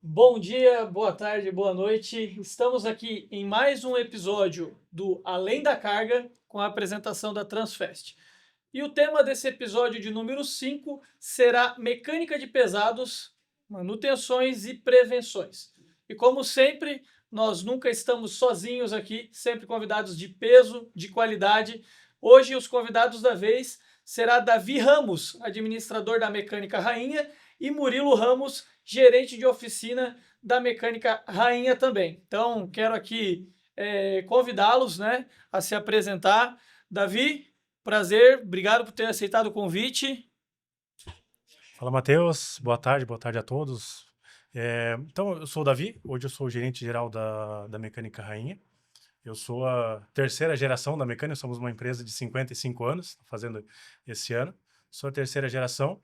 Bom dia, boa tarde, boa noite. Estamos aqui em mais um episódio do Além da Carga com a apresentação da Transfest. E o tema desse episódio de número 5 será mecânica de pesados, manutenções e prevenções. E como sempre, nós nunca estamos sozinhos aqui, sempre convidados de peso, de qualidade. Hoje os convidados da vez será Davi Ramos, administrador da Mecânica Rainha, e Murilo Ramos, gerente de oficina da Mecânica Rainha também. Então, quero aqui convidá-los, né, a se apresentar. Davi, prazer, obrigado por ter aceitado o convite. Fala, Matheus. Boa tarde a todos. Então, eu sou o Davi, hoje eu sou o gerente geral da Mecânica Rainha. Eu sou a terceira geração da Mecânica, somos uma empresa de 55 anos, fazendo esse ano. Sou a terceira geração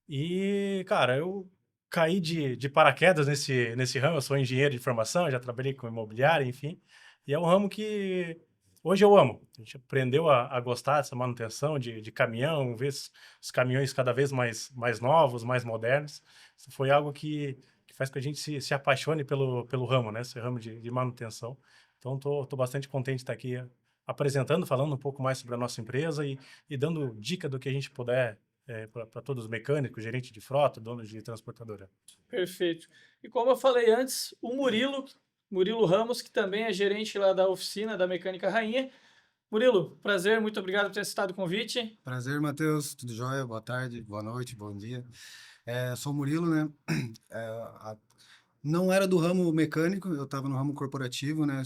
e, cara, eu caí de paraquedas nesse ramo, eu sou engenheiro de formação, já trabalhei com imobiliária, enfim. E é um ramo que hoje eu amo. A gente aprendeu a gostar dessa manutenção de caminhão, ver os caminhões cada vez mais novos, mais modernos. Isso foi algo que faz com que a gente se apaixone pelo ramo, né? Esse ramo de manutenção. Então, tô bastante contente de estar aqui apresentando, falando um pouco mais sobre a nossa empresa e dando dica do que a gente puder para todos os mecânicos, gerente de frota, donos de transportadora. Perfeito. E como eu falei antes, o Murilo Ramos, que também é gerente lá da oficina da Mecânica Rainha. Murilo, prazer, muito obrigado por ter aceitado o convite. Prazer, Matheus. Tudo jóia? Boa tarde, boa noite, bom dia. Sou o Murilo, né? É, a- não era do ramo mecânico, eu estava no ramo corporativo, né?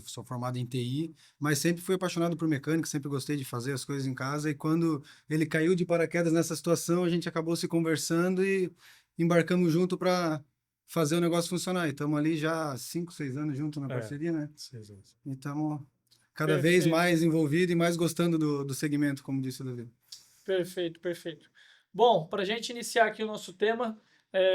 Sou formado em TI, mas sempre fui apaixonado por mecânica, sempre gostei de fazer as coisas em casa. E quando ele caiu de paraquedas nessa situação, a gente acabou se conversando e embarcamos junto para fazer o negócio funcionar. E estamos ali já há 5, 6 anos juntos na É, parceria, né? seis anos. E estamos cada vez Perfeito, mais envolvido e mais gostando do segmento, como disse o David. perfeito, perfeito. Bom, para a gente iniciar aqui o nosso tema,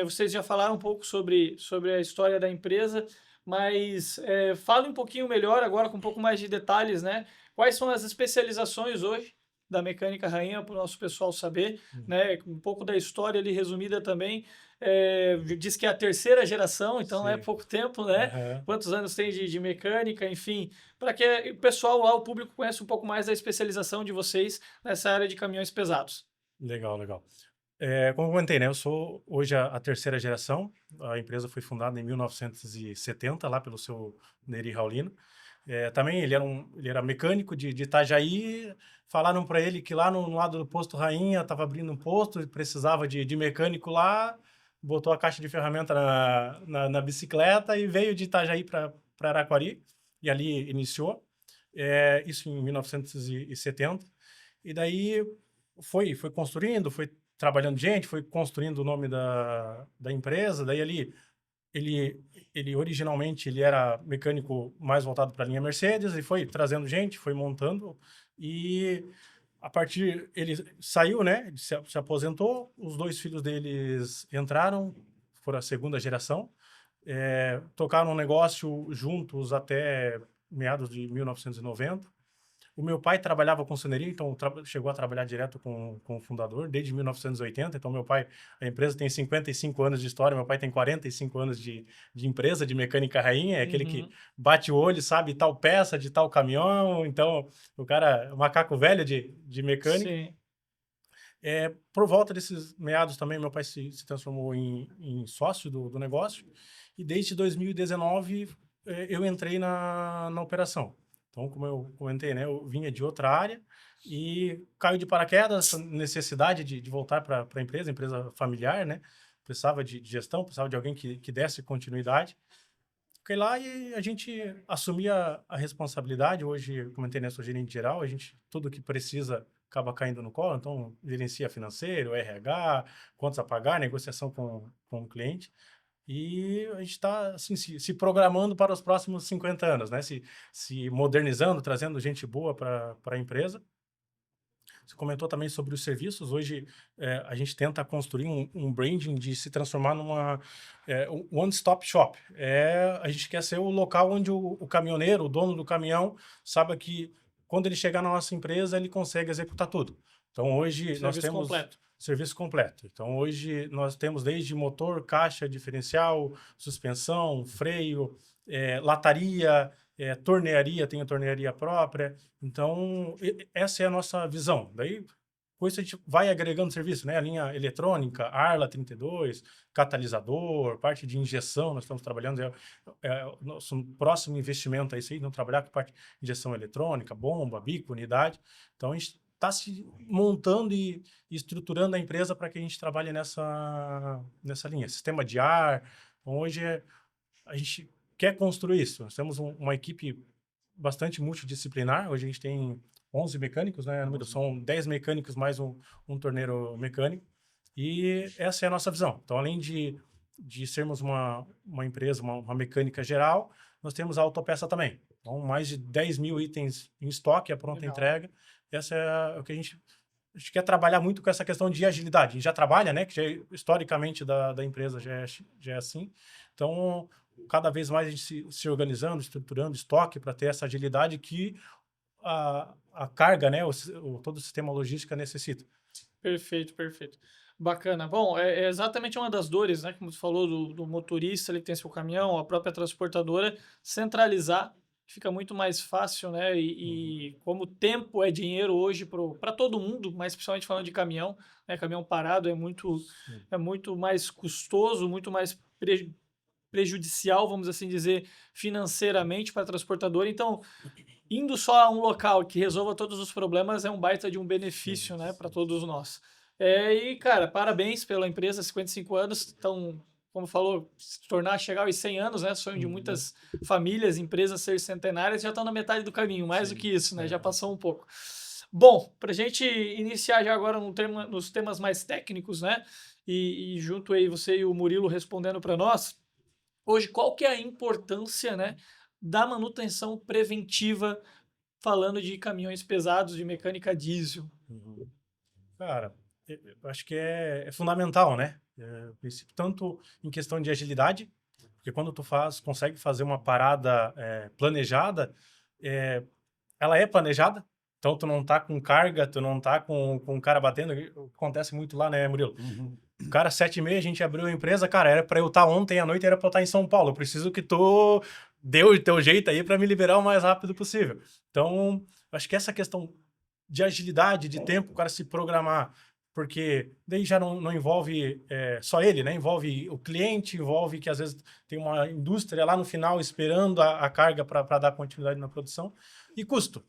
vocês já falaram um pouco sobre a história da empresa, mas fale um pouquinho melhor agora, com um pouco mais de detalhes, né? Quais são as especializações hoje da Mecânica Rainha para o nosso pessoal saber, né? Um pouco da história ali resumida também. Diz que é a terceira geração, então não é Sim. pouco tempo, né? Aham. Quantos anos tem de mecânica, enfim, para que o pessoal lá, o público, conheça um pouco mais da especialização de vocês nessa área de caminhões pesados. Legal, legal. Como eu comentei, né? Eu sou hoje a terceira geração. A empresa foi fundada em 1970, lá pelo seu Neri Raulino. Também ele era mecânico de Itajaí. Falaram para ele que lá no lado do posto Rainha estava abrindo um posto e precisava de mecânico lá. Botou a caixa de ferramenta na bicicleta e veio de Itajaí para Araquari. E ali iniciou. Isso em 1970. E daí foi construindo, foi trabalhando gente, foi construindo o nome da empresa. Daí ele originalmente ele era mecânico mais voltado para a linha Mercedes e foi trazendo gente, foi montando e a partir ele saiu, né? Ele se aposentou. Os dois filhos deles entraram, foram a segunda geração, tocaram um negócio juntos até meados de 1990. O meu pai trabalhava com cenaria, então chegou a trabalhar direto com o fundador desde 1980. Então, a empresa tem 55 anos de história, meu pai tem 45 anos de empresa, de mecânica rainha, é aquele que Uhum. bate o olho, sabe tal peça de tal caminhão. Então, o cara, é um macaco velho de mecânica. Sim. Por volta desses meados também, meu pai se transformou em sócio do negócio. E desde 2019, eu entrei na operação. Então, como eu comentei, né, eu vinha de outra área e caiu de paraquedas essa necessidade de voltar para a empresa familiar, né? Precisava de gestão, precisava de alguém que desse continuidade. Fiquei lá e a gente assumia a responsabilidade. Hoje, eu comentei, né, sou gerente geral, a gente, tudo que precisa acaba caindo no colo, então gerencia financeiro, RH, contas a pagar, negociação com o cliente. E a gente está assim, se programando para os próximos 50 anos, né? Se modernizando, trazendo gente boa para a empresa. Você comentou também sobre os serviços. Hoje, a gente tenta construir um branding de se transformar numa um one-stop shop. A gente quer ser o local onde o caminhoneiro, o dono do caminhão, saiba que quando ele chegar na nossa empresa, ele consegue executar tudo. Então, hoje, nós Serviço temos completo. serviço completo. Então, hoje nós temos desde motor, caixa, diferencial, suspensão, freio, lataria, tornearia, tem a tornearia própria. Então, essa é a nossa visão. Daí, com isso a gente vai agregando serviço, né? A linha eletrônica, Arla 32, catalisador, parte de injeção, nós estamos trabalhando, o nosso próximo investimento é isso aí, não trabalhar com parte de injeção eletrônica, bomba, bico, unidade. Então, a gente está se montando e estruturando a empresa para que a gente trabalhe nessa linha. Sistema de ar, então, hoje a gente quer construir isso. Nós temos uma equipe bastante multidisciplinar, hoje a gente tem 11 mecânicos, né? São 10 mecânicos mais um torneiro mecânico. E essa é a nossa visão. Então, além de sermos uma empresa, uma mecânica geral, nós temos a autopeça também. Então, mais de 10 mil itens em estoque, a pronta entrega. Essa é o que a gente quer trabalhar muito com essa questão de agilidade. A gente já trabalha, né? Que já, historicamente da empresa já é assim. Então, cada vez mais a gente se organizando, estruturando estoque para ter essa agilidade que a carga, né, todo o sistema logístico necessita. Perfeito, perfeito. Bacana. Bom, é exatamente uma das dores, né, como você falou, do motorista, ele que tem seu caminhão, a própria transportadora, centralizar, fica muito mais fácil, né, e como tempo é dinheiro hoje para todo mundo, mas principalmente falando de caminhão, né, caminhão parado é muito mais custoso, muito mais prejudicial, vamos assim dizer, financeiramente para a transportadora. Então, indo só a um local que resolva todos os problemas é um baita de um benefício, né, para todos nós. E, cara, parabéns pela empresa, 55 anos, então, como falou, chegar aos 100 anos, né, sonho de muitas famílias, empresas ser centenárias, já estão na metade do caminho, mais do que isso, né, já passou um pouco. Bom, para a gente iniciar já agora nos temas mais técnicos, né, e junto aí você e o Murilo respondendo para nós, hoje qual que é a importância, né, da manutenção preventiva, falando de caminhões pesados, de mecânica diesel? Cara, eu acho que é fundamental, né? Tanto em questão de agilidade, porque quando tu consegue fazer uma parada planejada, ela é planejada, então tu não tá com carga, tu não tá com o cara batendo, acontece muito lá, né, Murilo? O cara, 7h30, a gente abriu a empresa, cara, era para eu estar ontem à noite, era para eu estar em São Paulo, eu preciso que tu dê o teu jeito aí para me liberar o mais rápido possível. Então, acho que essa questão de agilidade, de tempo, o cara se programar, porque daí já não envolve só ele, né? Envolve o cliente, envolve que às vezes tem uma indústria lá no final esperando a carga para dar continuidade na produção, e custo.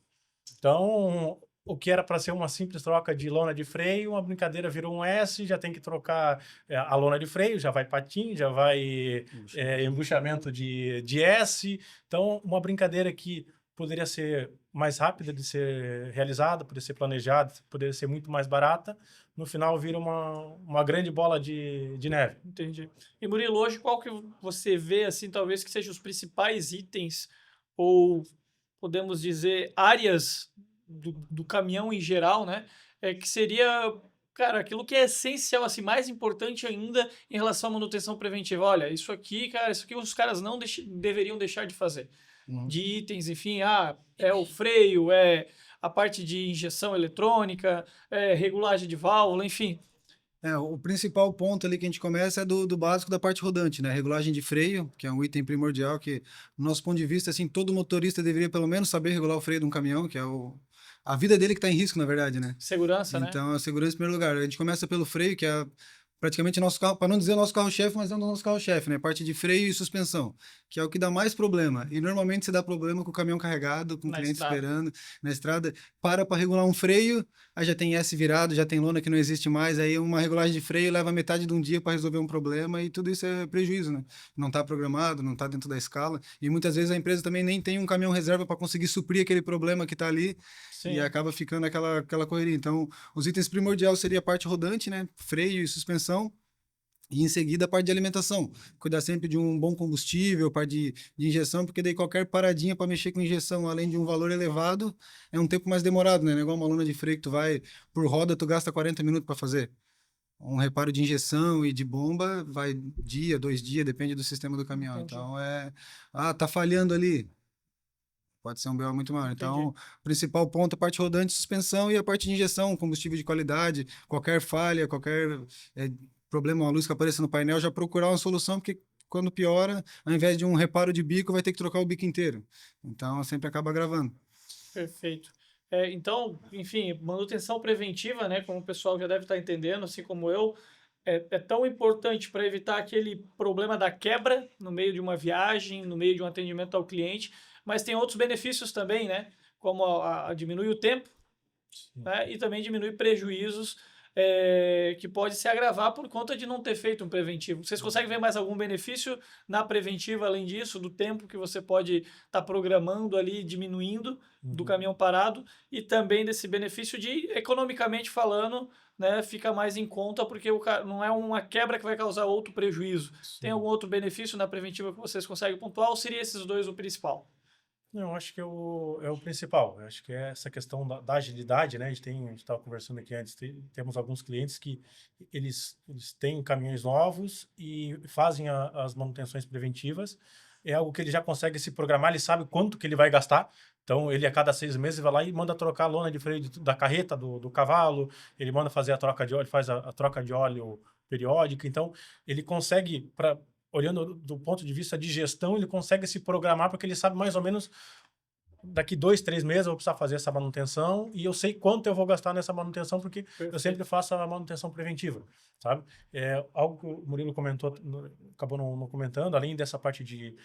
Então, o que era para ser uma simples troca de lona de freio, uma brincadeira virou um S, já tem que trocar a lona de freio, já vai patim, já vai embuchamento de S. Então, uma brincadeira que poderia ser mais rápida de ser realizada, poderia ser planejada, poderia ser muito mais barata, no final vira uma grande bola de neve. Entendi. E Murilo, hoje qual que você vê, assim, talvez que sejam os principais itens, ou podemos dizer, áreas do caminhão em geral, né? Que seria, cara, aquilo que é essencial, assim, mais importante ainda em relação à manutenção preventiva. Olha, isso aqui, cara, isso aqui os caras não deveriam deixar de fazer. De itens, enfim, é o freio, é a parte de injeção eletrônica, regulagem de válvula, enfim. O principal ponto ali que a gente começa é do básico da parte rodante, né? Regulagem de freio, que é um item primordial que, do nosso ponto de vista, assim, todo motorista deveria pelo menos saber regular o freio de um caminhão, que é a vida dele que está em risco, na verdade, né? Segurança, né? Então, a segurança em primeiro lugar. A gente começa pelo freio, que é praticamente nosso carro, para não dizer nosso carro-chefe, mas é o nosso carro-chefe, né? Parte de freio e suspensão, que é o que dá mais problema. E normalmente se dá problema com o caminhão carregado, com o cliente esperando na estrada. Para regular um freio, aí já tem S virado, já tem lona que não existe mais, aí uma regulagem de freio leva metade de um dia para resolver um problema e tudo isso é prejuízo, né? Não está programado, não está dentro da escala. E muitas vezes a empresa também nem tem um caminhão reserva para conseguir suprir aquele problema que está ali. Sim. E acaba ficando aquela correria. Então, os itens primordiais seria a parte rodante, né? Freio e suspensão. E em seguida a parte de alimentação. Cuidar sempre de um bom combustível, parte de injeção, porque daí qualquer paradinha para mexer com injeção, além de um valor elevado, é um tempo mais demorado, né? Não é igual uma lona de freio que tu vai por roda, tu gasta 40 minutos para fazer. Um reparo de injeção e de bomba vai dia, 2 dias, depende do sistema do caminhão. Entendi. Então tá falhando ali. Pode ser um BO muito maior. Então, Entendi. o principal ponto é a parte rodante, suspensão e a parte de injeção, combustível de qualidade, qualquer falha, qualquer eh, problema, uma luz que apareça no painel, já procurar uma solução, porque quando piora, ao invés de um reparo de bico, vai ter que trocar o bico inteiro. Então, sempre acaba gravando. Perfeito. Então, enfim, manutenção preventiva, né, como o pessoal já deve estar entendendo, assim como eu, é tão importante para evitar aquele problema da quebra no meio de uma viagem, no meio de um atendimento ao cliente, mas tem outros benefícios também, né, como a diminuir o tempo, Sim. né, e também diminuir prejuízos que pode se agravar por conta de não ter feito um preventivo. Vocês conseguem ver mais algum benefício na preventiva, além disso, do tempo que você pode estar programando ali, diminuindo do caminhão parado, e também desse benefício de, economicamente falando, né, fica mais em conta, porque não é uma quebra que vai causar outro prejuízo. Tem Sim. algum outro benefício na preventiva que vocês conseguem pontuar, ou seria esses dois o principal? Não, eu acho que é o principal. Eu acho que é essa questão da agilidade, né? A gente estava conversando aqui antes, temos alguns clientes que eles têm caminhões novos e fazem as manutenções preventivas. É algo que ele já consegue se programar, ele sabe quanto que ele vai gastar. Então, ele a cada 6 meses vai lá e manda trocar a lona de freio da carreta, do cavalo, ele manda fazer a troca de óleo, faz a troca de óleo periódica. Então, ele consegue, olhando do ponto de vista de gestão, ele consegue se programar porque ele sabe mais ou menos daqui 2, 3 meses eu vou precisar fazer essa manutenção e eu sei quanto eu vou gastar nessa manutenção porque eu Perfeito. sempre faço a manutenção preventiva, sabe? É algo que o Murilo comentou, acabou não comentando, além dessa parte de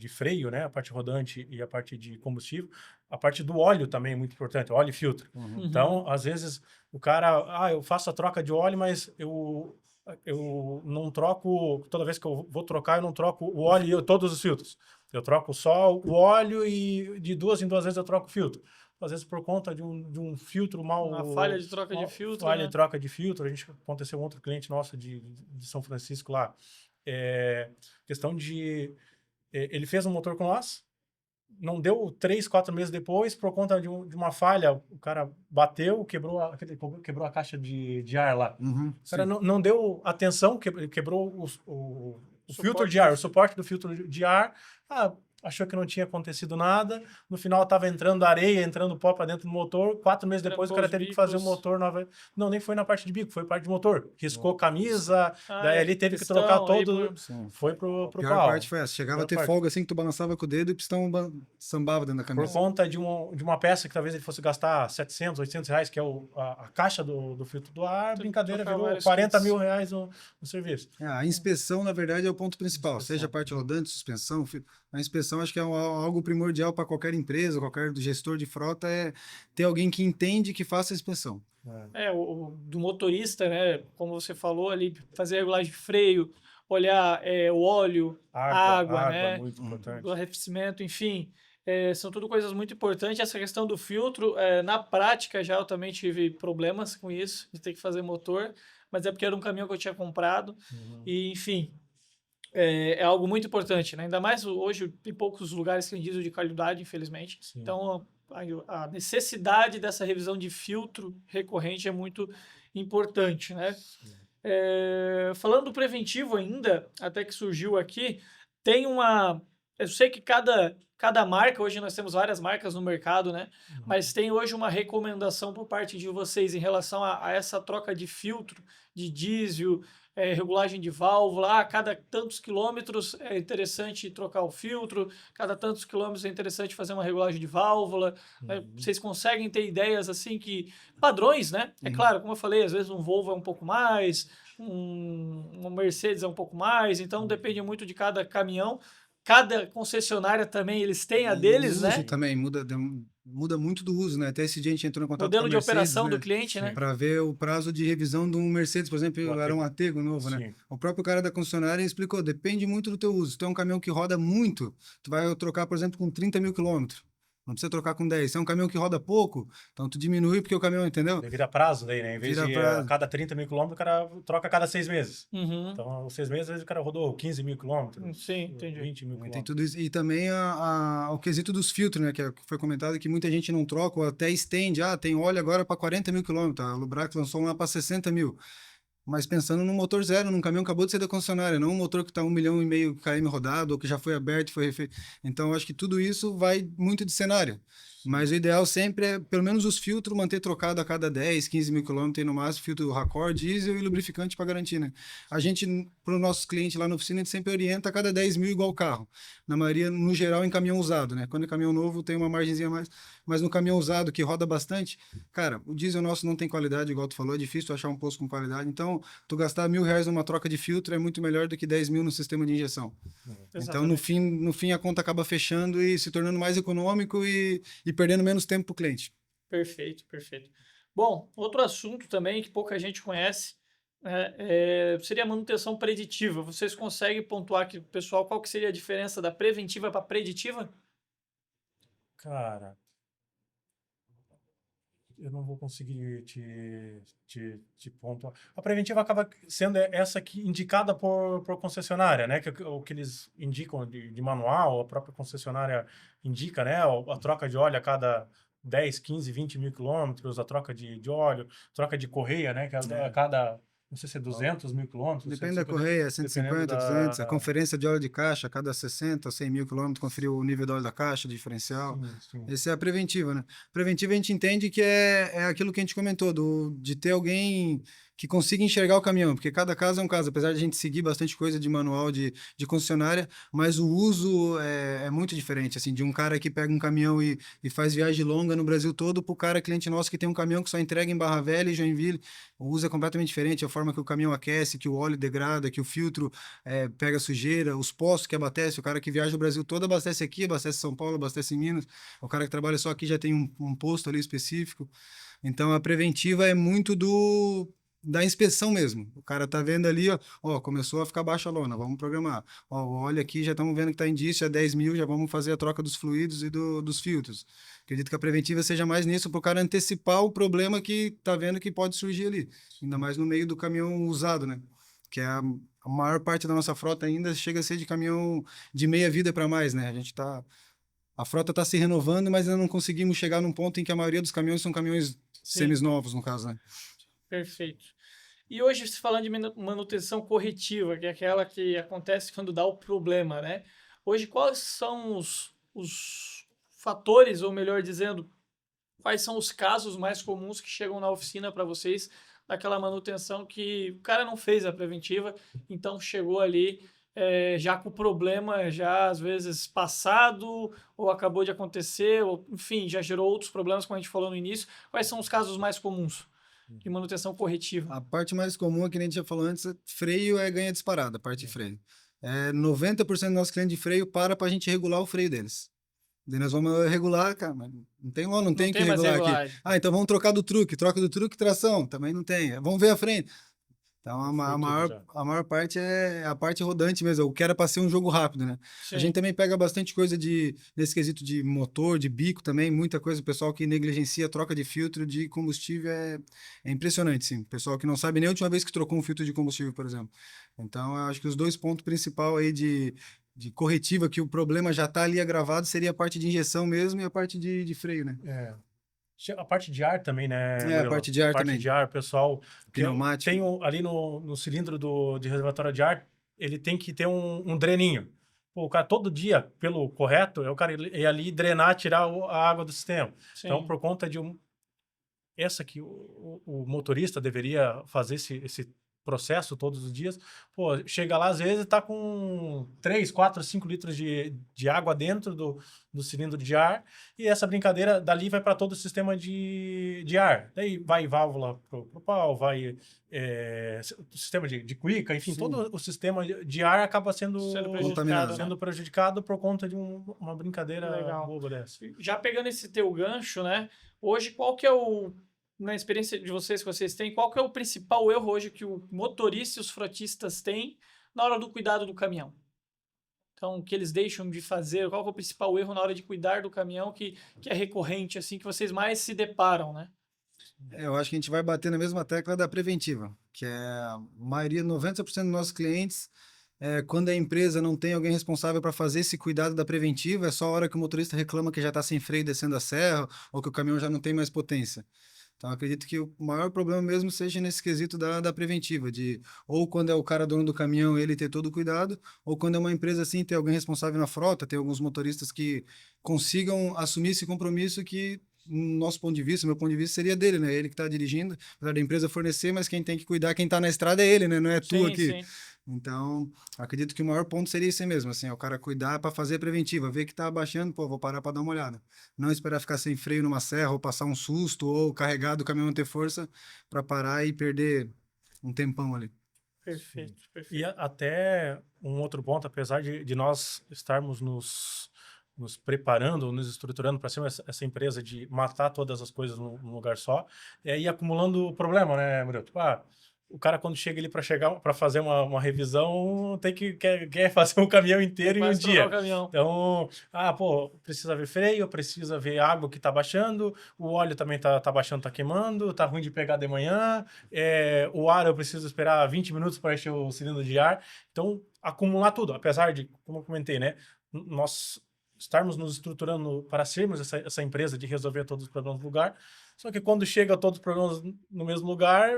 freio, né? A parte rodante e a parte de combustível, a parte do óleo também é muito importante, óleo e filtro. Uhum. Então, às vezes, o cara, eu faço a troca de óleo, mas eu não troco, toda vez que eu vou trocar, eu não troco o óleo e todos os filtros. Eu troco só o óleo e de 2 em 2 vezes eu troco o filtro. Às vezes por conta de um filtro Uma falha de troca de filtro, falha né? de troca de filtro, aconteceu um outro cliente nosso de São Francisco lá. Questão de... ele fez um motor com nós, não deu 3, 4 meses depois, por conta de uma falha, o cara bateu, quebrou a caixa de ar lá. Uhum, O cara sim. não deu atenção, quebrou o filtro Suporte de ar, do o suporte do filtro de ar. Achou que não tinha acontecido nada. No final estava entrando areia, entrando pó para dentro do motor. 4 meses depois o Trancou cara os teve que fazer o bicos. motor nova. Não, nem foi na parte de bico, foi parte de motor. Riscou camisa, daí ali teve que pistão, trocar aí todo. Sim. Foi pro A pior pau. parte foi essa. Chegava a Pior ter parte. folga assim que tu balançava com o dedo e o pistão sambava dentro da Por camisa. conta de uma peça que talvez ele fosse gastar 700, 800 reais, que é a caixa do filtro do ar, Tem que brincadeira, trocar virou vários 40 kits. mil reais no serviço. A inspeção, na verdade, é o ponto principal. Inspeção. Seja a parte rodante, suspensão. A inspeção acho que é algo primordial para qualquer empresa, qualquer gestor de frota, é ter alguém que entende que faça a inspeção. Do motorista, né? Como você falou ali, fazer regulagem de freio, olhar o óleo, água, né? Muito importante. Do arrefecimento, enfim. São tudo coisas muito importantes. Essa questão do filtro, na prática já eu também tive problemas com isso, de ter que fazer motor, mas é porque era um caminhão que eu tinha comprado. E, enfim, é algo muito importante, né? Ainda mais hoje tem poucos lugares que tem diesel de qualidade, infelizmente. Sim. Então, a necessidade dessa revisão de filtro recorrente é muito importante, né? Falando do preventivo ainda, até que surgiu aqui, tem uma... Eu sei que cada marca, hoje nós temos várias marcas no mercado, né? Mas tem hoje uma recomendação por parte de vocês em relação a essa troca de filtro, de diesel, regulagem de válvula. A cada tantos quilômetros é interessante trocar o filtro, cada tantos quilômetros é interessante fazer uma regulagem de válvula. Né? Vocês conseguem ter ideias assim padrões, né? É claro, como eu falei, às vezes um Volvo é um pouco mais, uma Mercedes é um pouco mais, então depende muito de cada caminhão. Cada concessionária também, eles têm a deles, o uso né? também muda muito do uso, né? Até esse dia a gente entrou em contato Modelo com a de Mercedes, operação né? do cliente, né? Para ver o prazo de revisão de um Mercedes, por exemplo, era um Atego novo, né? Sim. O próprio cara da concessionária explicou, depende muito do teu uso. Se tu é um caminhão que roda muito, tu vai trocar, por exemplo, com 30 mil quilômetros. Não precisa trocar com 10. Se é um caminhão que roda pouco, então tu diminui porque o caminhão, entendeu? Vira prazo daí, né? Em vez Vira de prazo. a cada 30 mil quilômetros, o cara troca a cada 6 meses. Uhum. Então, os 6 meses, às vezes o cara rodou 15 mil quilômetros. Sim, entendi. 20 mil Tem quilômetros. tudo isso. E também o quesito dos filtros, né? Que foi comentado que muita gente não troca ou até estende. Tem óleo agora para 40 mil quilômetros. A Lubrax lançou um lá para 60 mil. mas pensando num motor zero, num caminhão que acabou de sair da concessionária, não um motor que está 1,5 milhão km rodado, ou que já foi aberto, foi refeito. Então, eu acho que tudo isso vai muito de cenário. Mas o ideal sempre é, pelo menos os filtros, manter trocado a cada 10, 15 mil quilômetros, no máximo, filtro Raccord, diesel e lubrificante para garantir, né? A gente, para os nossos clientes lá na oficina, a gente sempre orienta a cada 10 mil igual o carro. Na maioria, no geral, em caminhão usado, né? Quando é caminhão novo, tem uma margenzinha a mais. Mas no caminhão usado, que roda bastante, cara, o diesel nosso não tem qualidade, igual tu falou, é difícil tu achar um posto com qualidade. Então, tu gastar R$ 1.000 numa troca de filtro é muito melhor do que 10 mil no sistema de injeção. Então, no Exatamente. fim, a conta acaba fechando e se tornando mais econômico e perdendo menos tempo para o cliente. Perfeito, perfeito. Bom, outro assunto também que pouca gente conhece, né, seria a manutenção preditiva. Vocês conseguem pontuar aqui, pessoal, qual que seria a diferença da preventiva para preditiva? Cara, eu não vou conseguir te pontuar. A preventiva acaba sendo essa que indicada por concessionária, né? Que o que eles indicam de manual, a própria concessionária indica, né? A troca de óleo a cada 10, 15, 20 mil quilômetros, a troca de óleo, troca de correia, né? Que a cada, não sei se é 200 mil quilômetros, Depende da 150, correia, dependendo 150, 200. A da... conferência de óleo de caixa, a cada 60, 100 mil quilômetros, conferir o nível do óleo da caixa, diferencial. Sim, sim. Essa é a preventiva, né? Preventiva a gente entende que é aquilo que a gente comentou, de ter alguém que consiga enxergar o caminhão, porque cada caso é um caso, apesar de a gente seguir bastante coisa de manual de concessionária, mas o uso é muito diferente, assim, de um cara que pega um caminhão e faz viagem longa no Brasil todo, para o cara, cliente nosso, que tem um caminhão que só entrega em Barra Velha e Joinville, o uso é completamente diferente, a forma que o caminhão aquece, que o óleo degrada, que o filtro pega sujeira, os postos que abastece, o cara que viaja o Brasil todo abastece aqui, abastece São Paulo, abastece em Minas, o cara que trabalha só aqui já tem um posto ali específico. Então, a preventiva é muito da inspeção mesmo. O cara tá vendo ali, ó, começou a ficar baixa a lona, vamos programar. Ó, olha aqui, já estamos vendo que está indício, é 10 mil, já vamos fazer a troca dos fluidos e dos filtros. Acredito que a preventiva seja mais nisso, para o cara antecipar o problema que tá vendo que pode surgir ali. Ainda mais no meio do caminhão usado, né? Que é a maior parte da nossa frota ainda chega a ser de caminhão de meia vida para mais, né? A frota está se renovando, mas ainda não conseguimos chegar num ponto em que a maioria dos caminhões são caminhões Sim, seminovos, no caso, né? perfeito. E hoje, se falando de manutenção corretiva, que é aquela que acontece quando dá o problema, né? Hoje, quais são os fatores, ou melhor dizendo, quais são os casos mais comuns que chegam na oficina para vocês daquela manutenção que o cara não fez a preventiva, então chegou ali já com o problema já às vezes passado ou acabou de acontecer, ou enfim, já gerou outros problemas como a gente falou no início. Quais são os casos mais comuns de manutenção corretiva? A parte mais comum, que nem a gente já falou antes, freio é ganha disparada, a parte de freio. 90% dos nossos clientes de freio para a gente regular o freio deles. Daí nós vamos regular, cara, mas não Não tem que tem mais regular aqui. regulagem. Ah, então vamos trocar do truque, troca do truque, tração, também não tem. Vamos ver a frente. Então, Foi a tudo maior, já. a maior parte é a parte rodante mesmo, o que era para ser um jogo rápido, né? A gente Sim, também pega bastante coisa nesse quesito de motor, de bico também, muita coisa, o pessoal que negligencia a troca de filtro de combustível é impressionante, sim. Pessoal que não sabe nem a última vez que trocou um filtro de combustível, por exemplo. Então, eu acho que os dois pontos principais aí de corretiva, que o problema já está ali agravado, seria a parte de injeção mesmo e a parte de freio, né? É. A parte de ar também, né, A Murilo? parte de ar Parte também, de ar, pessoal, que pneumático. tem ali no cilindro de reservatório de ar, ele tem que ter um dreninho. Pô, o cara todo dia, pelo correto, é o cara ir ali drenar, tirar a água do sistema. Então, sim. por conta de essa que o motorista deveria fazer esse processo todos os dias, pô, chega lá às vezes tá com 3, 4, 5 litros de água dentro do cilindro de ar e essa brincadeira dali vai para todo o sistema de ar. Daí vai válvula pro pau, vai sistema de cuíca, enfim, Sim. todo o sistema de ar acaba Sendo prejudicado, Contaminado. né? sendo prejudicado por conta de uma brincadeira Legal. boba dessa. Já pegando esse teu gancho, né? Hoje, qual que é na experiência de vocês que vocês têm, qual que é o principal erro hoje que o motorista e os frotistas têm na hora do cuidado do caminhão? Então, o que eles deixam de fazer, qual que é o principal erro na hora de cuidar do caminhão que é recorrente, assim, que vocês mais se deparam, né? Eu acho que a gente vai bater na mesma tecla da preventiva, que é a maioria, 90% dos nossos clientes, quando a empresa não tem alguém responsável para fazer esse cuidado da preventiva, é só a hora que o motorista reclama que já está sem freio descendo a serra ou que o caminhão já não tem mais potência. Então, acredito que o maior problema mesmo seja nesse quesito da preventiva, de ou quando é o cara dono do caminhão, ele ter todo o cuidado, ou quando é uma empresa assim, ter alguém responsável na frota, ter alguns motoristas que consigam assumir esse compromisso que, no nosso ponto de vista, meu ponto de vista, seria dele, né? Ele que está dirigindo, apesar da empresa fornecer, mas quem tem que cuidar, quem está na estrada é ele, né? Não é tu Sim, aqui. sim. Então, acredito que o maior ponto seria isso aí mesmo, assim, é o cara cuidar para fazer a preventiva, ver que tá abaixando, pô, vou parar para dar uma olhada. Não esperar ficar sem freio numa serra, ou passar um susto, ou carregado, o caminhão não ter força para parar e perder um tempão ali. Perfeito, E perfeito. até um outro ponto, apesar de nós estarmos nos preparando, nos estruturando para ser essa empresa de matar todas as coisas num lugar só, é ir acumulando problema, né, Murilo? Tipo, o cara quando chega ali para fazer uma revisão, quer fazer um caminhão Tem inteiro em um quase trocar o dia. caminhão. Então, pô, precisa ver freio, precisa ver água que tá baixando, o óleo também tá baixando, tá queimando, tá ruim de pegar de manhã, o ar eu preciso esperar 20 minutos para encher o cilindro de ar. Então, acumular tudo, apesar de, como eu comentei, né, nós estarmos nos estruturando para sermos essa empresa de resolver todos os problemas no lugar, só que quando chega todos os problemas no mesmo lugar,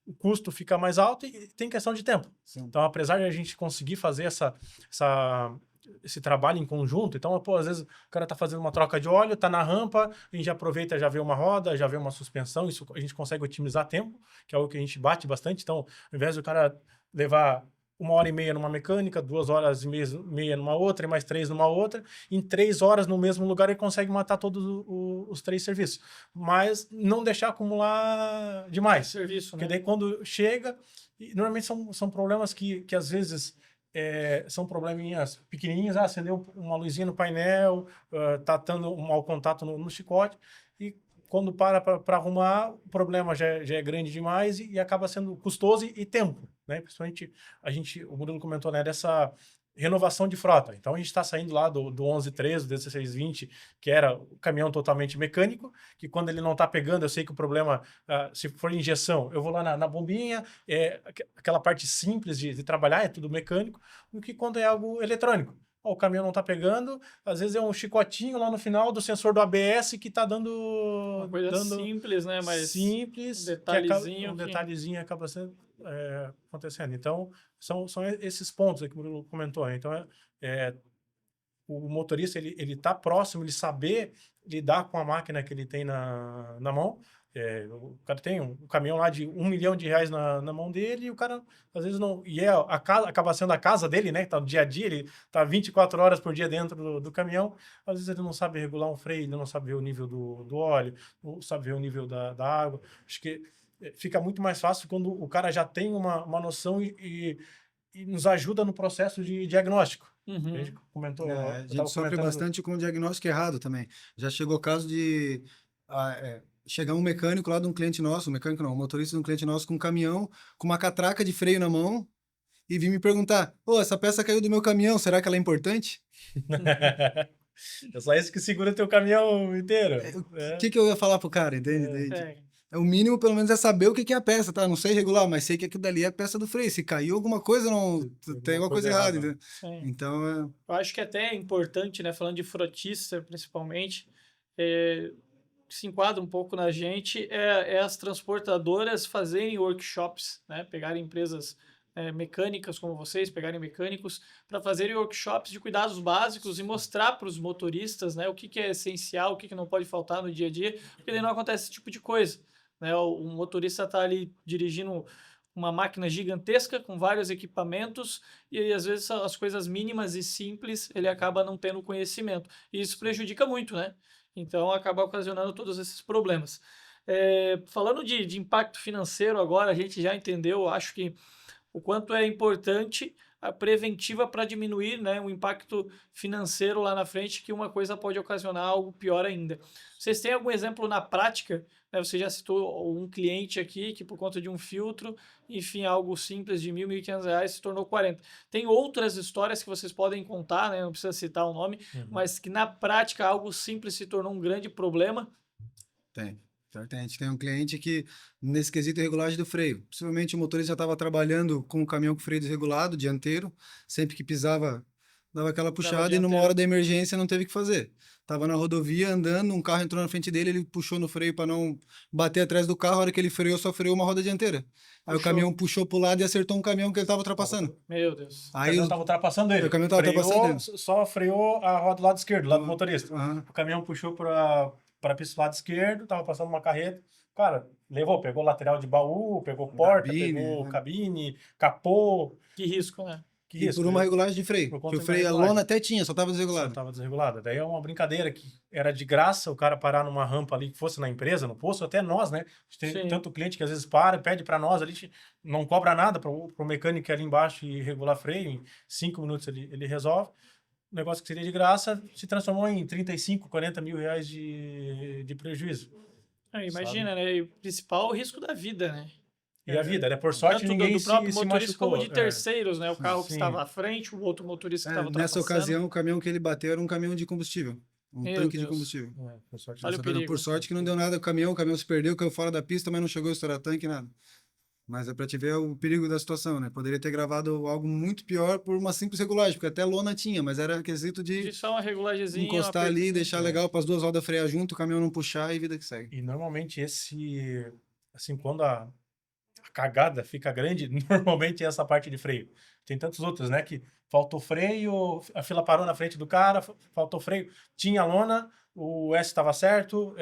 o custo fica mais alto e tem questão de tempo. Sim. Então, apesar de a gente conseguir fazer esse trabalho em conjunto, então, pô, às vezes o cara tá fazendo uma troca de óleo, tá na rampa, a gente já aproveita, já vê uma roda, já vê uma suspensão, isso a gente consegue otimizar tempo, que é algo que a gente bate bastante. Então, ao invés do cara levar 1h30 numa mecânica, 2h30 numa outra, e mais 3 numa outra, em 3 horas no mesmo lugar ele consegue matar todos os 3 serviços. Mas não deixar acumular demais. Serviço, Porque né? daí quando chega, e normalmente são problemas que às vezes são probleminhas pequenininhos, acendeu uma luzinha no painel, tá dando um mau contato no chicote, e quando para arrumar, o problema já é grande demais e acaba sendo custoso e tempo, né? Principalmente, o Murilo comentou, né, dessa renovação de frota. Então, a gente está saindo lá do 1113, do 1620, que era o caminhão totalmente mecânico, que quando ele não está pegando, eu sei que o problema, se for injeção, eu vou lá na bombinha, aquela parte simples de trabalhar, é tudo mecânico, do que quando é algo eletrônico. O caminhão não está pegando, às vezes é um chicotinho lá no final do sensor do ABS que está Uma coisa simples, né? Mas um simples, detalhezinho um que... detalhezinho acaba sendo, acontecendo. Então, são esses pontos aí que o Bruno comentou, né? Então, o motorista, ele tá próximo, ele saber lidar com a máquina que ele tem na mão. O cara tem um caminhão lá de R$ 1 milhão na mão dele, e o cara, às vezes, não... E a casa, acaba sendo a casa dele, né? Que tá no dia a dia, ele tá 24 horas por dia dentro do caminhão. Às vezes ele não sabe regular um freio, ele não sabe ver o nível do óleo, não sabe ver o nível da água. Acho que fica muito mais fácil quando o cara já tem uma noção e nos ajuda no processo de diagnóstico. A gente Uhum. comentou, A eu gente estava sofre comentando. bastante com o diagnóstico errado também. Já chegou o caso de chegar um mecânico lá de um cliente nosso, um mecânico não, um motorista de um cliente nosso com um caminhão, com uma catraca de freio na mão, e vir me perguntar: ô, essa peça caiu do meu caminhão, será que ela é importante? É só isso que segura teu caminhão inteiro. O que eu ia falar pro cara, entende? É, O mínimo, pelo menos, é saber o que é a peça, tá? Não sei regular, mas sei que aquilo dali é a peça do freio. Se caiu alguma coisa, não tem alguma coisa errada, entendeu? sim. Então, Eu acho que até é importante, né? Falando de frotista, principalmente, é, que se enquadra um pouco na gente é as transportadoras fazerem workshops, né? Pegarem empresas mecânicas como vocês, pegarem mecânicos para fazerem workshops de cuidados básicos e mostrar para os motoristas, né, o que é essencial, o que não pode faltar no dia a dia, porque daí não acontece esse tipo de coisa, né? O motorista está ali dirigindo uma máquina gigantesca com vários equipamentos e às vezes as coisas mínimas e simples ele acaba não tendo conhecimento e isso prejudica muito, né? Então acaba ocasionando todos esses problemas. Falando de impacto financeiro agora, a gente já entendeu, acho que o quanto é importante a preventiva para diminuir, né, o impacto financeiro lá na frente, que uma coisa pode ocasionar algo pior ainda. Vocês têm algum exemplo na prática? Né, você já citou um cliente aqui que por conta de um filtro, enfim, algo simples de R$ 1.500 se tornou 40. Tem outras histórias que vocês podem contar, né, não precisa citar o nome, mas que na prática algo simples se tornou um grande problema. tem. A gente tem um cliente que, nesse quesito, regulagem do freio. Possivelmente o motorista já estava trabalhando com o caminhão com freio desregulado, dianteiro. Sempre que pisava dava aquela puxada e dianteira. numa hora da emergência não teve o que fazer. Tava na rodovia andando, um carro entrou na frente dele, ele puxou no freio para não bater atrás do carro, a hora que ele freou, só freou uma roda dianteira. Aí o Puxou. caminhão puxou pro lado e acertou um caminhão que ele tava ultrapassando. Meu Deus. O Aí caminhão os- estava ultrapassando ele. O caminhão tava Freou, ultrapassando ele. só freou a roda do lado esquerdo, do lado do motorista. Aham. O caminhão puxou para a pista do lado esquerdo, tava passando uma carreta. Cara, levou, pegou lateral de baú, pegou porta, Cabine, pegou né? cabine, capô. Que risco, né? Que E risco, por uma né? regulagem de freio. Por Que conta o de uma freio, a regulagem. lona até tinha, só tava Só desregulado. estava desregulada. Daí é uma brincadeira que era de graça o cara parar numa rampa ali que fosse na empresa, no posto, até nós, né? A gente tem Sim. tanto cliente que às vezes para, pede para nós ali, não cobra nada para o mecânico ir ali embaixo e regular freio, em 5 minutos ele resolve. O negócio que seria de graça se transformou em 35, 40 mil reais de prejuízo. Imagina, né? E o principal é o risco da vida, né? E a vida, né? Por sorte Tanto ninguém do próprio se motorista machucou. como de terceiros, né? O carro que Sim. estava à frente, o outro motorista que estava Nessa ultrapassando. ocasião, o caminhão que ele bateu era um caminhão de combustível. Um Meu tanque de Deus. combustível. Por sorte, Olha o Só que, perigo. por sorte que não deu nada, o caminhão se perdeu, caiu fora da pista, mas não chegou a estourar tanque, nada. Mas é pra te ver o perigo da situação, né? Poderia ter gravado algo muito pior por uma simples regulagem, porque até lona tinha, mas era quesito De de só uma regulagemzinha. encostar ali, deixar É. legal para as duas rodas frear junto, o caminhão não puxar e vida que segue. E normalmente assim, quando a cagada fica grande, normalmente é essa parte de freio. Tem tantos outros, né, que faltou freio, a fila parou na frente do cara, faltou freio, tinha lona, o S estava certo,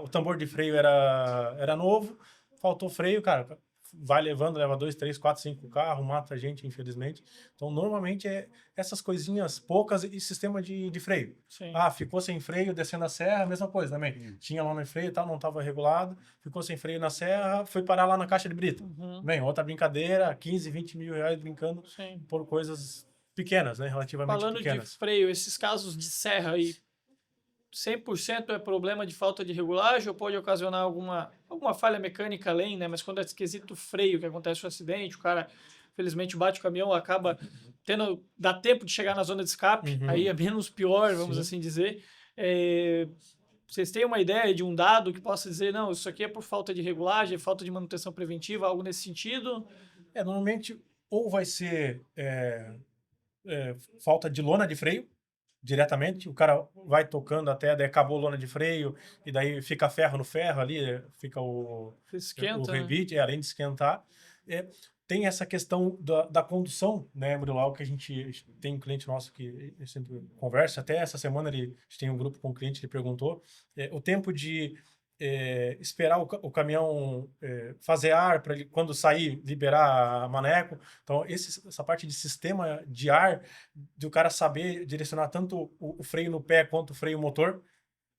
o tambor de freio era novo, faltou freio, cara, vai levando, leva 2, 3, 4, 5 carros, mata a gente, infelizmente. Então, normalmente é essas coisinhas poucas e sistema de freio. Sim. Ah, ficou sem freio, descendo a serra, mesma coisa também. Tinha lona em freio e tal, não estava regulado, ficou sem freio na serra, foi parar lá na caixa de brita. Uhum. Bem, outra brincadeira, 15, 20 mil reais brincando Sim. por coisas pequenas, né? Relativamente Falando pequenas. de freio, esses casos de serra aí, 100% é problema de falta de regulagem ou pode ocasionar alguma falha mecânica além, né? Mas quando é esquisito freio, que acontece o acidente, o cara, felizmente, bate o caminhão, acaba dá tempo de chegar na zona de escape, Uhum. aí é menos pior, vamos Sim. assim dizer. Vocês têm uma ideia de um dado que possa dizer, não, isso aqui é por falta de regulagem, falta de manutenção preventiva, algo nesse sentido? Normalmente, ou vai ser falta de lona de freio, diretamente, o cara vai tocando até, daí acabou a lona de freio, e daí fica ferro no ferro ali, fica o Esquenta, né? rebite, além de esquentar. Tem essa questão da condução, né, Murilo? Algo que a gente tem um cliente nosso que a gente conversa, até essa semana a gente tem um grupo com um cliente, ele perguntou, o tempo de esperar o caminhão fazer ar para ele, quando sair, liberar a maneco. Então, essa parte de sistema de ar, de o cara saber direcionar tanto o freio no pé quanto o freio motor.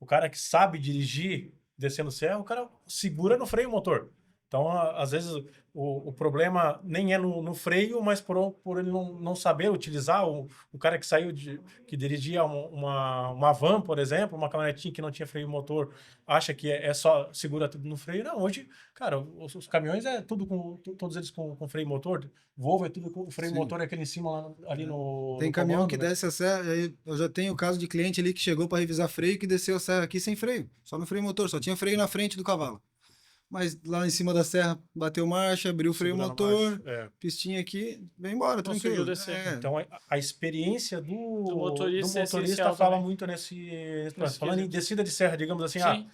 O cara que sabe dirigir descendo serra, o cara segura no freio motor. Então, às vezes, o problema nem é no freio, mas por ele não saber utilizar. O cara que saiu, que dirigia uma van, por exemplo, uma caminhonetinha que não tinha freio motor, acha que é só segura tudo no freio. Não, hoje, cara, os caminhões todos eles com freio motor. Volvo é tudo com freio Sim. motor, é aquele em cima ali no Tem no caminhão comando, que né? desce a serra, aí eu já tenho o caso de cliente ali que chegou para revisar freio que desceu a serra aqui sem freio, só no freio motor, só tinha freio na frente do cavalo. Mas lá em cima da serra bateu marcha, abriu o freio Segurando motor, marcha, é. pistinha aqui, vem embora, Conseguiu tranquilo. descer. Então, a experiência do motorista é essencial fala também. muito nesse Nesse falando em quesito. descida de serra, digamos assim, Sim.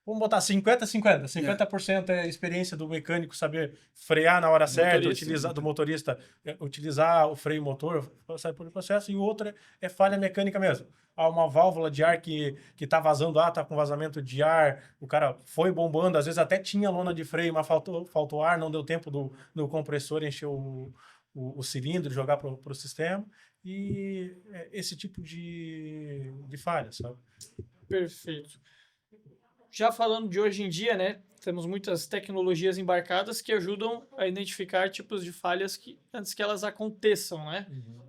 vamos botar 50-50. 50% é a experiência do mecânico saber frear na hora certa, do motorista utilizar o freio motor, passar por processo, e o outro é falha mecânica mesmo. Há uma válvula de ar que tá vazando, tá com vazamento de ar, o cara foi bombando, às vezes até tinha lona de freio, mas faltou ar, não deu tempo do compressor encher o cilindro, jogar para o sistema, e esse tipo de falha, sabe? Perfeito. Já falando de hoje em dia, né? Temos muitas tecnologias embarcadas que ajudam a identificar tipos de falhas antes que elas aconteçam, né?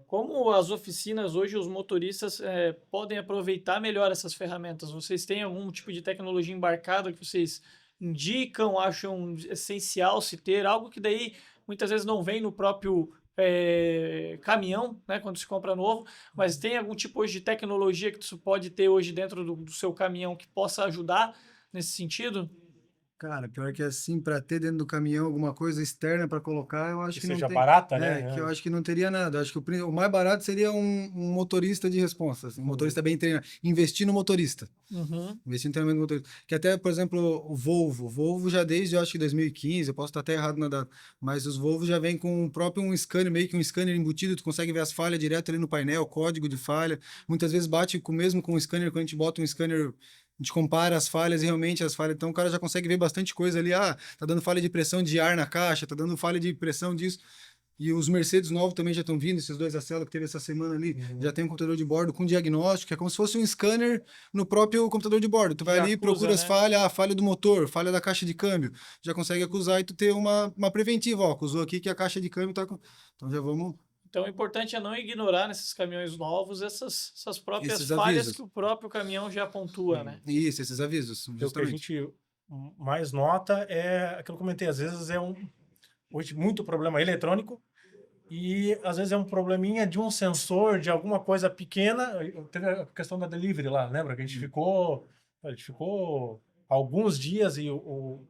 Como as oficinas hoje, os motoristas podem aproveitar melhor essas ferramentas? Vocês têm algum tipo de tecnologia embarcada que vocês indicam, acham essencial se ter? Algo que daí muitas vezes não vem no próprio caminhão, né, quando se compra novo, mas tem algum tipo hoje de tecnologia que você pode ter hoje dentro do seu caminhão que possa ajudar nesse sentido? Cara, pior que assim, para ter dentro do caminhão alguma coisa externa para colocar, eu acho Que que não seja tem. barata, Que eu né? acho que não teria nada. Eu acho que o mais barato seria um motorista de responsa, assim, um motorista bem treinado. Investir no motorista. Uhum. Investir em treinamento do motorista. Que até, por exemplo, o Volvo. O Volvo já desde, eu acho que 2015, eu posso estar até errado na data, mas os Volvo já vem com o próprio um scanner, meio que um scanner embutido, tu consegue ver as falhas direto ali no painel, código de falha. Muitas vezes bate mesmo com o scanner, quando a gente bota um scanner, a gente compara as falhas e realmente as falhas. Então o cara já consegue ver bastante coisa ali. Ah, tá dando falha de pressão de ar na caixa, tá dando falha de pressão disso. E os Mercedes novos também já estão vindo, esses dois Acela que teve essa semana ali, já tem um computador de bordo com diagnóstico, é como se fosse um scanner no próprio computador de bordo. Tu vai Já ali, acusa, procura as né? falhas, falha do motor, falha da caixa de câmbio, já consegue acusar e tu ter uma preventiva, ó, acusou aqui que a caixa de câmbio tá com... Então já vamos... Então, o importante é não ignorar nesses caminhões novos essas próprias Esses falhas que avisos. o próprio caminhão já pontua, né? Isso, esses avisos, Porque o que a justamente. gente mais nota é aquilo que eu comentei, às vezes hoje muito problema eletrônico e às vezes é um probleminha de um sensor, de alguma coisa pequena. Teve a questão da delivery lá, lembra? Que a gente ficou alguns dias e o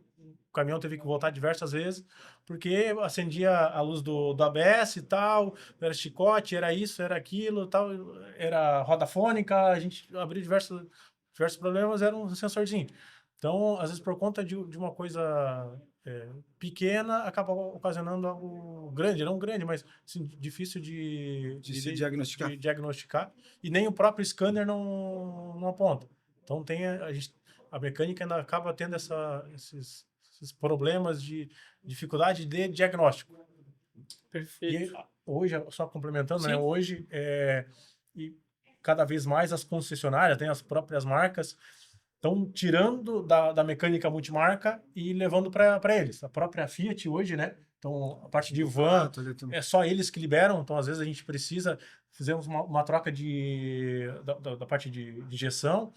caminhão teve que voltar diversas vezes porque acendia a luz do ABS e tal, era chicote, era isso, era aquilo, tal, era roda fônica, a gente abriu diversos problemas, era um sensorzinho. Então, às vezes, por conta de uma coisa pequena, acaba ocasionando algo grande, não grande, mas assim, difícil De se diagnosticar. de diagnosticar, e nem o próprio scanner não aponta. Então, a mecânica ainda acaba tendo esses problemas de dificuldade de diagnóstico. E Perfeito. hoje, só complementando, né? Sim. Hoje, e cada vez mais as concessionárias, tem as próprias marcas, estão tirando da mecânica multimarca e levando para eles. A própria Fiat hoje, né? Então, a parte de van, é só eles que liberam. Então, às vezes, a gente fizemos uma troca da parte de injeção.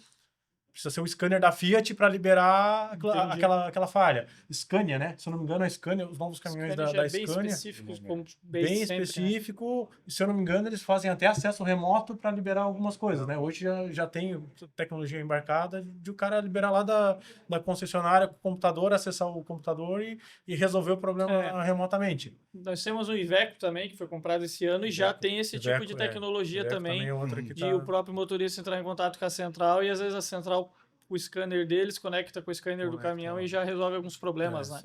Precisa ser o scanner da Fiat para liberar Entendi. aquela falha. Scania, né? Se eu não me engano, a Scania, os novos caminhões Scania já da é bem Scania, específicos, como bem bem sempre, né? específico, e se eu não me engano, eles fazem até acesso remoto para liberar algumas coisas, né? Hoje já tem tecnologia embarcada de o cara liberar lá da concessionária com o computador, acessar o computador e resolver o problema remotamente. Nós temos o Iveco também, que foi comprado esse ano e já tem esse tipo de tecnologia Iveco também, é outra que de o próprio motorista entrar em contato com a central e às vezes a central, o scanner deles conecta com o scanner do caminhão e já resolve alguns problemas, né?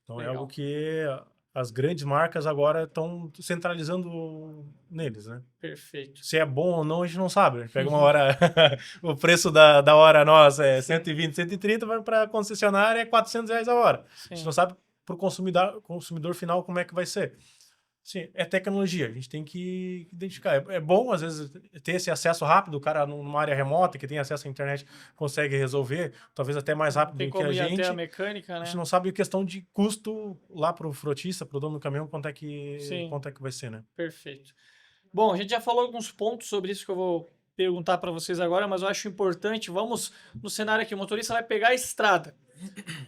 Então é Legal. algo que as grandes marcas agora estão centralizando neles, né? Perfeito. Se é bom ou não, a gente não sabe. Pega uma hora, o preço da hora nossa é 120, 130, vai para a concessionária é R$ 400 a hora. A gente não sabe para o consumidor final como é que vai ser. Sim, é tecnologia, a gente tem que identificar. É bom, às vezes, ter esse acesso rápido, o cara numa área remota, que tem acesso à internet, consegue resolver, talvez até mais rápido Tem do que a como ir até a gente. mecânica, A né? gente não sabe a questão de custo lá para o frotista, para o dono do caminhão, quanto é que vai ser, né? Perfeito. Bom, a gente já falou alguns pontos sobre isso que eu vou perguntar para vocês agora, mas eu acho importante, vamos no cenário aqui, o motorista vai pegar a estrada,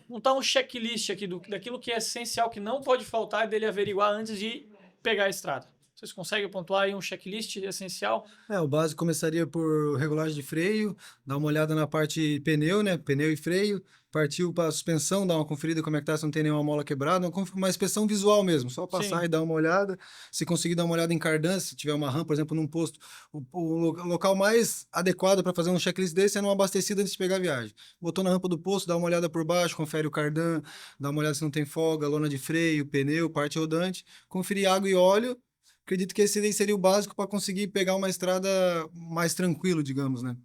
montar um checklist aqui daquilo que é essencial, que não pode faltar dele averiguar antes de pegar a estrada. Vocês conseguem pontuar aí um checklist essencial? O básico começaria por regulagem de freio, dar uma olhada na parte pneu, né? Pneu e freio. Partiu para a suspensão, dar uma conferida como é que tá, se não tem nenhuma mola quebrada. Uma inspeção visual mesmo, só passar Sim. e dar uma olhada. Se conseguir dar uma olhada em cardan, se tiver uma RAM, por exemplo, num posto, o local mais adequado para fazer um checklist desse é numa abastecida antes de pegar a viagem. Botou na rampa do posto, dá uma olhada por baixo, confere o cardan, dá uma olhada se não tem folga, lona de freio, pneu, parte rodante. Conferir água e óleo. Acredito que esse seria o básico para conseguir pegar uma estrada mais tranquilo, digamos, né?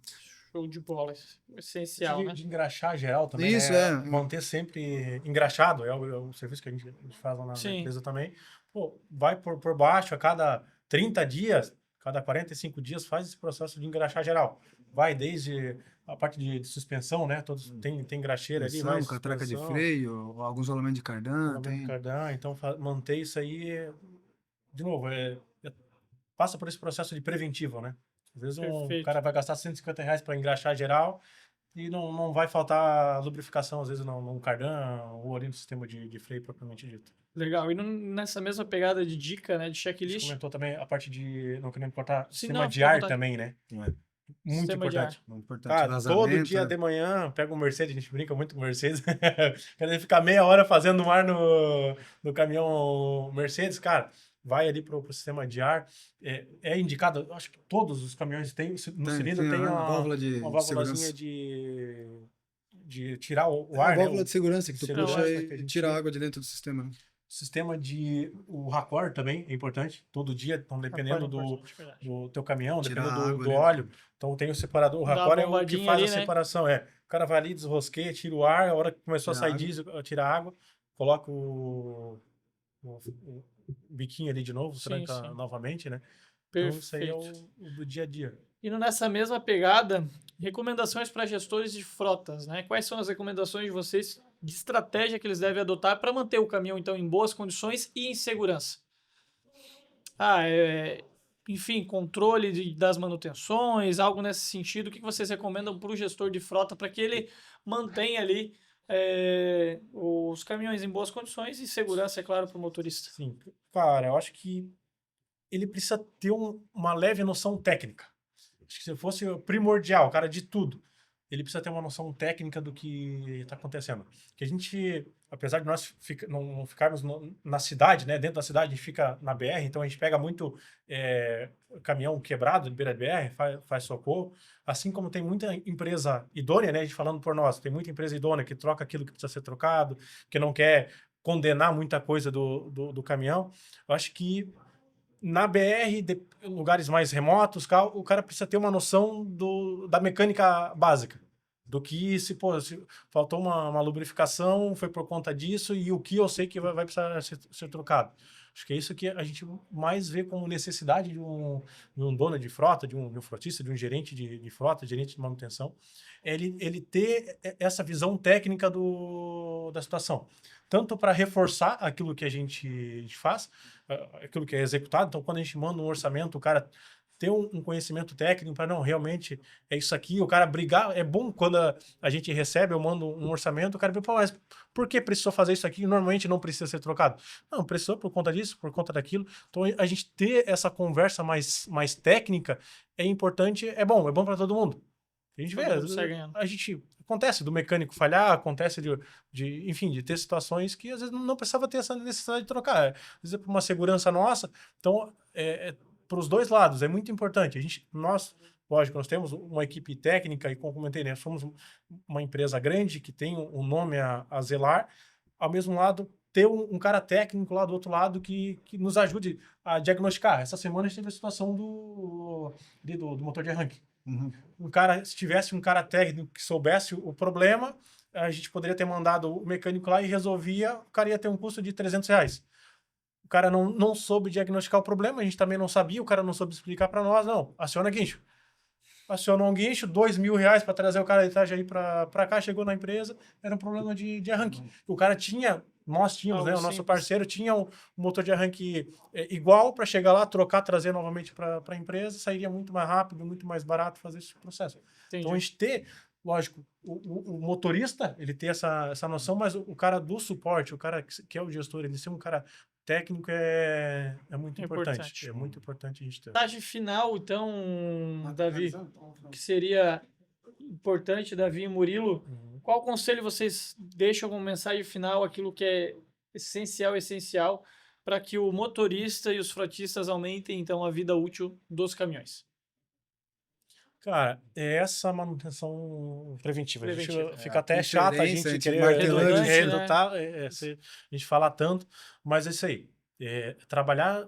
Show de bola. Essencial, né? De engraxar geral também, Isso, né? Manter sempre engraxado, é o serviço que a gente faz lá na empresa também. Pô, vai por baixo a cada 30 dias, cada 45 dias, faz esse processo de engraxar geral. Vai desde a parte de suspensão, né? Todos tem graxeira ali, vai catraca de freio, alguns rolamentos de cardan. Então, manter isso aí, de novo, passa por esse processo de preventivo, né? Às vezes um cara vai gastar R$ 150 para engraxar geral e não vai faltar lubrificação, às vezes, num cardan ou ali no sistema de freio propriamente dito. Legal. E nessa mesma pegada de dica, né, de checklist... Você comentou também a parte de, não querendo cortar, Sim, sistema de ar também, né? Muito Sistema de ar. importante. Muito importante. Cara, todo Vazamento, dia né? de manhã, pega um Mercedes, a gente brinca muito com o Mercedes. Quando ele fica meia hora fazendo um ar no caminhão Mercedes, cara, vai ali pro sistema de ar. É indicado, acho que todos os caminhões têm, no cilindro tem A válvula uma de válvulazinha segurança. de tirar o É a ar, né? válvula de segurança que de tu segurança puxa que a e gente tira a chama. água de dentro do sistema, né? Sistema de... O racor também é importante. Todo dia, então, dependendo Importante, verdade. do teu caminhão, Tirar dependendo a água, do né? óleo. Então tem o separador. O Dá uma racor é o que bombadinha faz a ali, né? separação. O cara vai ali, desrosqueia, tira o ar. A hora que começou a Tira a sair água. diesel, tira a água, coloca o biquinho ali de novo, Sim, tranca sim. novamente, né? Então isso aí é Perfeito. o do dia a dia. Indo nessa mesma pegada, recomendações para gestores de frotas, né? Quais são as recomendações de vocês de estratégia que eles devem adotar para manter o caminhão, então, em boas condições e em segurança? Enfim, controle das manutenções, algo nesse sentido. O que vocês recomendam para o gestor de frota para que ele mantenha ali os caminhões em boas condições e segurança, é claro, para o motorista? Sim, cara, eu acho que ele precisa ter uma leve noção técnica. Acho que se fosse o primordial, cara, de tudo, ele precisa ter uma noção técnica do que está acontecendo. Que a gente, apesar de nós não ficarmos na cidade, né, dentro da cidade, a gente fica na BR, então a gente pega muito caminhão quebrado de beira de BR, faz socorro, assim como tem muita empresa idônea, né, a gente falando por nós, tem muita empresa idônea que troca aquilo que precisa ser trocado, que não quer condenar muita coisa do caminhão. Eu acho que na BR, lugares mais remotos, o cara precisa ter uma noção da mecânica básica. Do que se faltou uma lubrificação, foi por conta disso, e o que eu sei que vai precisar ser trocado. Acho que é isso que a gente mais vê como necessidade de um dono de frota, de um frotista, de um gerente de frota, gerente de manutenção, é ele ter essa visão técnica da situação. Tanto para reforçar aquilo que a gente faz, aquilo que é executado. Então, quando a gente manda um orçamento, o cara ter um conhecimento técnico para não, realmente é isso aqui, o cara brigar, é bom quando a gente recebe, eu mando um orçamento, o cara fala, mas por que precisou fazer isso aqui? Normalmente não precisa ser trocado. Não, precisou por conta disso, por conta daquilo. Então, a gente ter essa conversa mais técnica é importante, é bom para todo mundo. A gente vê, Todo mundo sai ganhando. acontece do mecânico falhar, acontece enfim, de ter situações que às vezes não precisava ter essa necessidade de trocar. Às vezes é por uma segurança nossa. Então, para os dois lados, é muito importante. Lógico, nós temos uma equipe técnica e, como comentei, né, somos uma empresa grande que tem um nome a zelar. Ao mesmo lado, ter um cara técnico lá do outro lado que nos ajude a diagnosticar. Essa semana a gente teve a situação do motor de arranque. Uhum. Se tivesse um cara técnico que soubesse o problema, a gente poderia ter mandado o mecânico lá e resolvia, o cara ia ter um custo de R$300. O cara não soube diagnosticar o problema, a gente também não sabia, o cara não soube explicar para nós, não, aciona guincho. Acionou um guincho, R$2.000 para trazer o cara de Itajaí para cá, chegou na empresa, era um problema de arranque. O cara nós tínhamos, Algo né, o nosso simples. parceiro tinha um motor de arranque igual para chegar lá, trocar, trazer novamente para a empresa, sairia muito mais rápido, muito mais barato fazer esse processo. Entendi. Então a gente ter, lógico, o motorista, ele ter essa noção, mas o cara do suporte, o cara que é o gestor, ele ser um cara técnico é muito importante. É muito importante a gente ter. Mensagem final, então, Davi, que seria importante, Davi e Murilo. Qual conselho vocês deixam como mensagem final, aquilo que é essencial para que o motorista e os frotistas aumentem, então, a vida útil dos caminhões? Cara, é essa manutenção preventiva. A gente fica a até chato a inferência, gente a gente querer martelando, redundante, né? redutar, a gente falar tanto, mas é isso aí. Trabalhar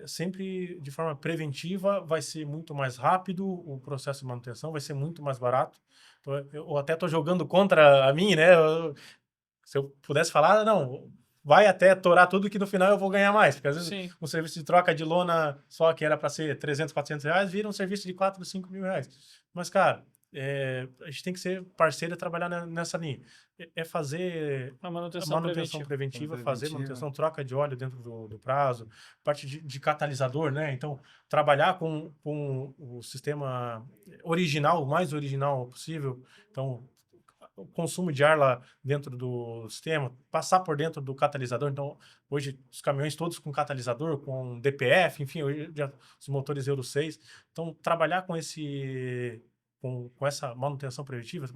sempre de forma preventiva vai ser muito mais rápido, o processo de manutenção vai ser muito mais barato. Então, eu até estou jogando contra a mim, né? Se eu pudesse falar, não, vai até torar tudo que no final eu vou ganhar mais. Porque às vezes Sim. um serviço de troca de lona só que era para ser 300, 400 reais, vira um serviço de 4, 5 mil reais. Mas, cara, a gente tem que ser parceiro e trabalhar nessa linha. Fazer A manutenção preventiva, fazer manutenção, troca de óleo dentro do prazo, parte de catalisador, né? Então, trabalhar com o sistema original, o mais original possível. Então, o consumo de ar lá dentro do sistema, passar por dentro do catalisador. Então, hoje, os caminhões todos com catalisador, com DPF, enfim, hoje os motores Euro 6. Então, trabalhar com essa manutenção preventiva,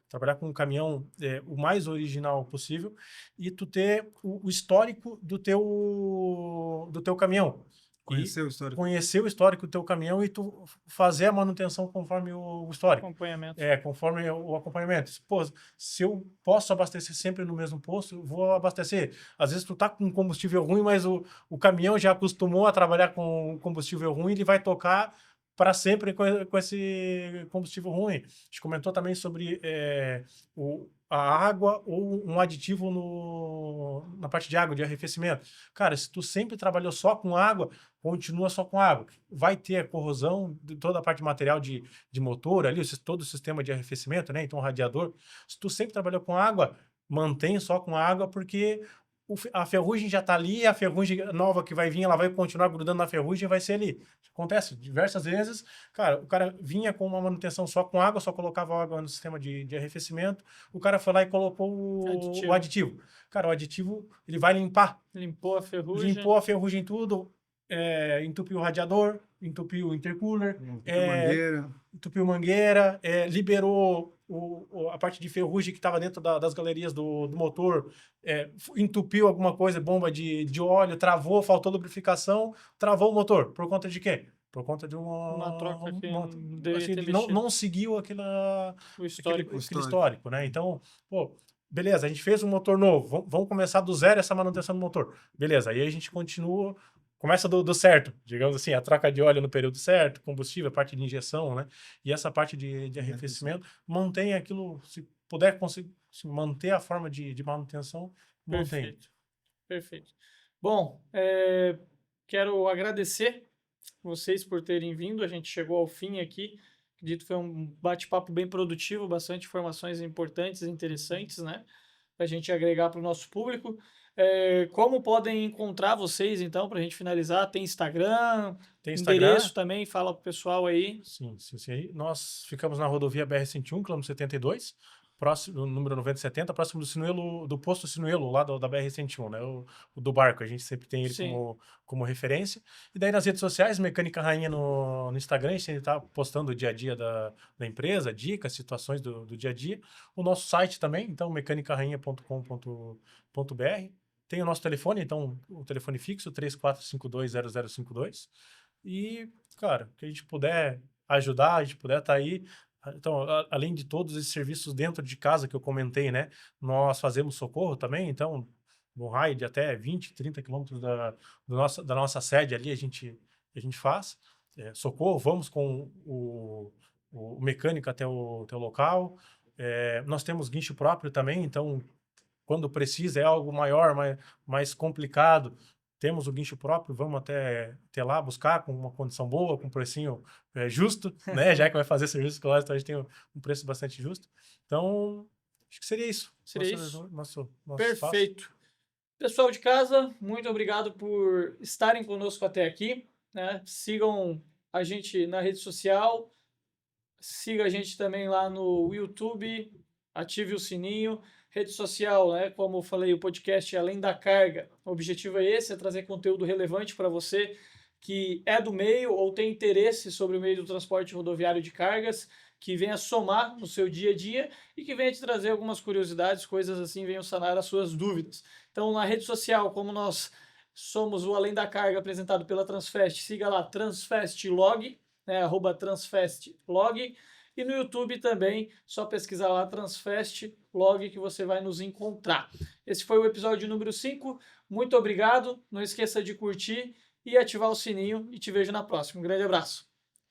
trabalhar com um caminhão o mais original possível e tu ter o histórico do teu caminhão. Conhecer o histórico. Conhecer o histórico do teu caminhão e tu fazer a manutenção conforme o histórico. Acompanhamento. Conforme o acompanhamento. Pô, se eu posso abastecer sempre no mesmo posto, vou abastecer. Às vezes tu tá com combustível ruim, mas o caminhão já acostumou a trabalhar com combustível ruim, ele vai tocar para sempre com esse combustível ruim. A gente comentou também sobre a água ou um aditivo na parte de água, de arrefecimento. Cara, se tu sempre trabalhou só com água, continua só com água. Vai ter a corrosão de toda a parte de material de motor ali, todo o sistema de arrefecimento, né? Então, o radiador. Se tu sempre trabalhou com água, mantém só com água, porque a ferrugem já está ali, a ferrugem nova que vai vir, ela vai continuar grudando na ferrugem e vai ser ali. Acontece diversas vezes, cara, o cara vinha com uma manutenção só com água, só colocava água no sistema de arrefecimento, o cara foi lá e colocou o aditivo. Cara, o aditivo, ele vai limpar. Limpou a ferrugem. Limpou a ferrugem tudo, entupiu o radiador, entupiu o intercooler, entupiu mangueira, liberou a parte de ferrugem que estava dentro das galerias do motor, entupiu alguma coisa, bomba de óleo, travou, faltou lubrificação, travou o motor. Por conta de quê? Por conta de uma troca que não seguiu aquele histórico, né? Então, pô, beleza, a gente fez um motor novo, vamos começar do zero essa manutenção do motor. Beleza, aí a gente começa do certo, digamos assim, a troca de óleo no período certo, combustível, a parte de injeção, né? E essa parte de arrefecimento, mantém aquilo, se puder conseguir manter a forma de manutenção, mantém. Perfeito. Bom, quero agradecer vocês por terem vindo, a gente chegou ao fim aqui, acredito que foi um bate-papo bem produtivo, bastante informações importantes e interessantes, né? Para a gente agregar para o nosso público. Como podem encontrar vocês, então, para a gente finalizar? Tem Instagram, endereço também, fala pro pessoal aí. Sim. Nós ficamos na rodovia BR-101, quilômetro 72, próximo, número 9070, próximo do posto Sinuelo, lá da BR-101, né? O do barco, a gente sempre tem ele como referência. E daí nas redes sociais, Mecânica Rainha no Instagram, a gente está postando o dia a dia da empresa, dicas, situações do dia a dia. O nosso site também, então, mecanicarrainha.com.br. Tem o nosso telefone, então, o telefone fixo, 34520052. E, cara, que a gente puder ajudar, a gente puder estar aí. Então, além de todos esses serviços dentro de casa que eu comentei, né? Nós fazemos socorro também, então, no raio de até 20, 30 quilômetros da nossa sede ali, a gente faz socorro, vamos com o mecânico até o local. Nós temos guincho próprio também, então, quando precisa, é algo maior, mais complicado, temos o guincho próprio, vamos até lá buscar com uma condição boa, com um precinho justo, né? Já que vai fazer serviço escolar, então a gente tem um preço bastante justo. Então, acho que seria isso. Nosso Perfeito. Espaço. Pessoal de casa, muito obrigado por estarem conosco até aqui, né? Sigam a gente na rede social, siga a gente também lá no YouTube, ative o sininho. Rede social, né? Como eu falei, o podcast é Além da Carga. O objetivo é esse, é trazer conteúdo relevante para você que é do meio ou tem interesse sobre o meio do transporte rodoviário de cargas, que venha somar no seu dia a dia e que venha te trazer algumas curiosidades, coisas assim, venham sanar as suas dúvidas. Então, na rede social, como nós somos o Além da Carga apresentado pela Transfest, siga lá TransfestLog, né? @TransfestLog. E no YouTube também, só pesquisar lá Transfest Log que você vai nos encontrar. Esse foi o episódio número 5. Muito obrigado. Não esqueça de curtir e ativar o sininho. E te vejo na próxima. Um grande abraço.